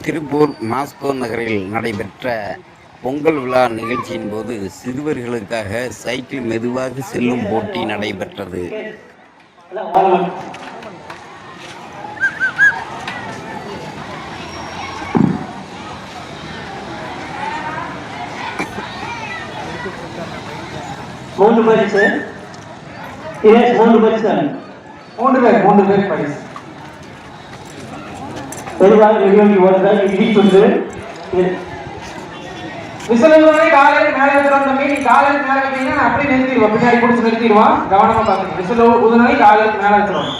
Tiruppur Moscow நகரில் நடைபெற்ற பொங்கல் விழா நிகழ்ச்சியின் போது சிறுவர்களுக்காக சைக்கிள் மெதுவாக செல்லும் போட்டி நடைபெற்றது. மூன்று பரிசு மூன்று பேர் பரிசு தெளிவாக வெளியோடி ஓடுதல் இடிச்சுண்டு விசிலோட காலையில மேல வைக்கிறோம். தம்பி நீ காலையில மேல வைத்தீங்கன்னா அப்படியே நிறுத்திடுவோம், பின்னாடி பிடிச்சி நிறுத்திடுவான். கவனமா பார்த்துக்கணும். விசிலோ உதனாய் காலையில மேல வச்சிருவோம்.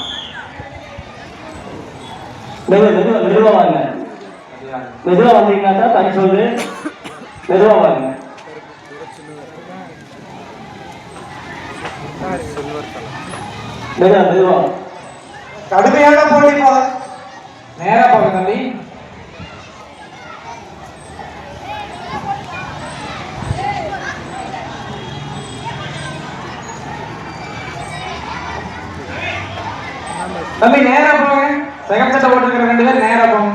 மெதுவா வாங்க, மெதுவா வந்தீங்கன்னா தனி சொல்லு. மெதுவா வாங்க. மெதுவா கடுமையான போட்டி. நேரா போக தம்பி. தம்பி நேரா போங்க. செகண்ட் சட்டை போட்டுருக்கிற 2 பேர் நேரா போங்க.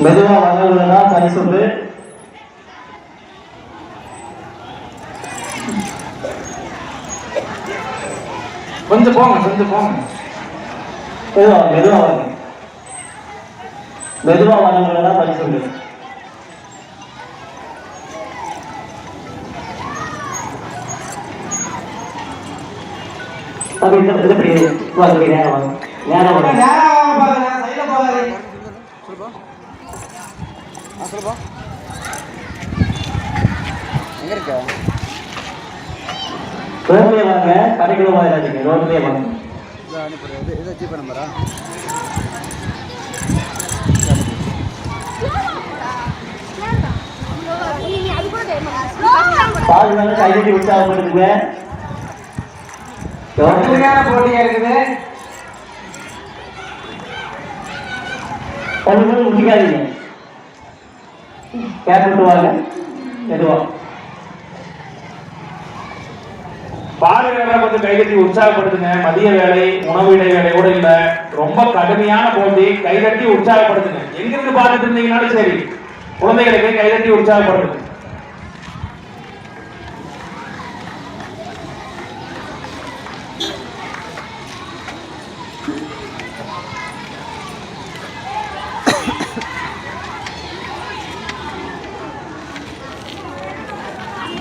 மெதுவா வந்தவங்கன்னா தனி சொல்லு. கொஞ்சம் போங்க. மெதுவா வரவங்களா படி சொல்லு. அது எப்படி வாங்க. நேரம் வாங்க. சைடுல போகாதீங்க. சொல்லுப்பா. எங்க இருக்க? ரோட்லயே வாங்க. கடைக்குள்ள வாங்க. ரோட்லயே வாங்க. இது ஜிபே நம்பரா? பால் வந்து கையெழுத்தி உற்சாகப்படுத்துங்க. போட்டியா இருக்குது. ஒன்று முடிக்காதீங்க. கேட்டு வாங்க. மெதுவா பால் வேலை கொஞ்சம் கைகட்டி உற்சாகப்படுத்துங்க. மதிய வேலை உணவு இடைவேளை கூட இல்ல, ரொம்ப கடுமையான போட்டி. கைகட்டி உற்சாகப்படுத்துங்க. எங்கிருந்து பார்த்துட்டு இருந்தீங்கன்னாலும் சரி, குழந்தைகளுக்கு கைகட்டி உற்சாகப்படுத்துங்க.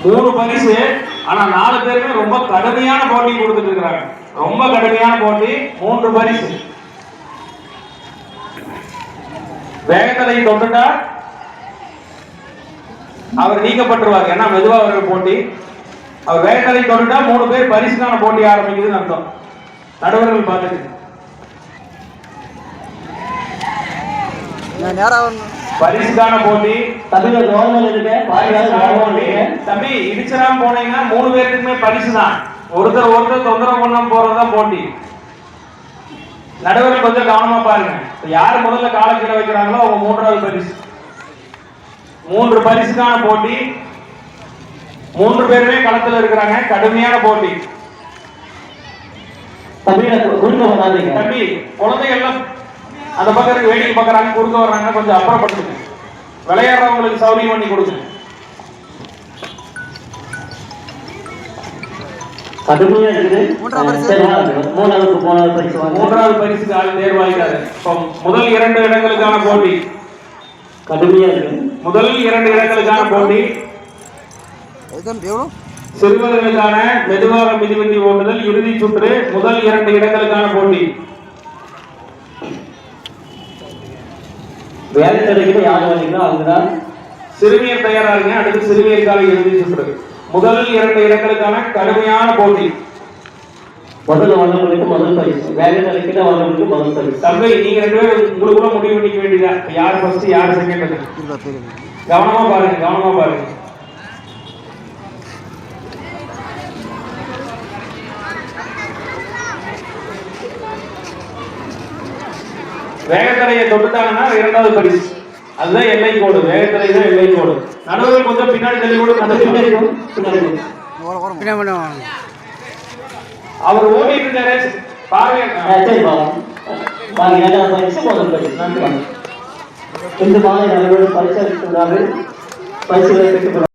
மூணு பரிசு. ஆனா 4 பேருமே ரொம்ப கடுமையான போட்டி கொடுத்துட்டு இருக்காங்க. ரொம்ப கடுமையான போட்டி. 3 பரிசு. வேகத்தலை தொட்டுட்டா அவர் நீக்கப்பட்டுருவார். ஏன்னா மெதுவா வர போட்டி. அவர் வேகத்தலை தொட்டுட்டா 3 பேர் பரிசுக்கான போட்டி ஆரம்பிக்குதுன்னு அர்த்தம். நடுவர்கள் பார்த்துட்டு பரிசுக்கான போட்டி. தம்பி இடிச்சலாம் போனீங்கன்னா 3 பேருக்குமே பரிசு தான். ஒருத்தர் தொந்தரவு பண்ணாம போறதுதான் போட்டி. நடுவர்கள் கொஞ்சம் கவனமா பாருங்க. யார் முதல்ல கால கீழே வைக்கிறாங்களோ அவங்க 3வது பரிசு. 3 பரிசுக்கான போட்டி. 3 பேருமே களத்துல இருக்கிறாங்க. கடுமையான போட்டி. தம்பி குழந்தைகள் எல்லாம் அந்த பக்கம் வேடிக்கை பார்க்கறாங்க, குறுக்க வர்றாங்க. கொஞ்சம் அப்புறப்படுத்துங்க. விளையாடுறவங்களுக்கு சௌரியம் பண்ணி கொடுங்க. கடுமையா இருக்குது. மூன்றாவது பரிசுக்கு ஆள் தேர்வாகிறாரு. முதல் 2 இடங்களுக்கான போட்டி கடுமையா இருக்கு. முதல் 2 இடங்களுக்கான போட்டி சிறுவர்களுக்கான மெதுவாக மிதிவண்டி ஓட்டுதல் இறுதி சுற்று. முதல் 2 இடங்களுக்கான போட்டி. வேலை கிடைக்கிற யார் வரீங்களோ அவங்கதான். சிறுமியர் தயாராக. அடுத்து சிறுமியருக்கான இறுதி சுற்று. முதல் 2 இடங்களுக்கான கடுமையான போட்டி. முதல் வந்தவங்களுக்கு முதல் பரிசு. வேலை கிடைக்கிற வந்தவங்களுக்கு முதல் பரிசு. தம்பி நீங்க 2 பேரும் உங்களுக்குள்ள முடிவு பண்ணிக்க வேண்டியதான். யார் ஃபர்ஸ்ட் யார் செகண்ட். கவனமா பாருங்க. வேகத்தலையை தொட்டுட்டாங்கன்னா 2வது பரிசு. அதுதான் எல்லை கோடு. வேகத்தலை தான் எல்லை கோடு. நடுவர்கள் கொஞ்சம் பின்னாடி தள்ளி கூட அவர் ஓடிட்டு இருக்காரு. பாருங்க சரி பாவம் வாங்க இரண்டாவது பரிசு முதல் பரிசு நன்றி வாங்க இந்த மாலை நல்ல பரிசு அளித்துள்ளார்கள் பரிசுகளை பெற்றுக்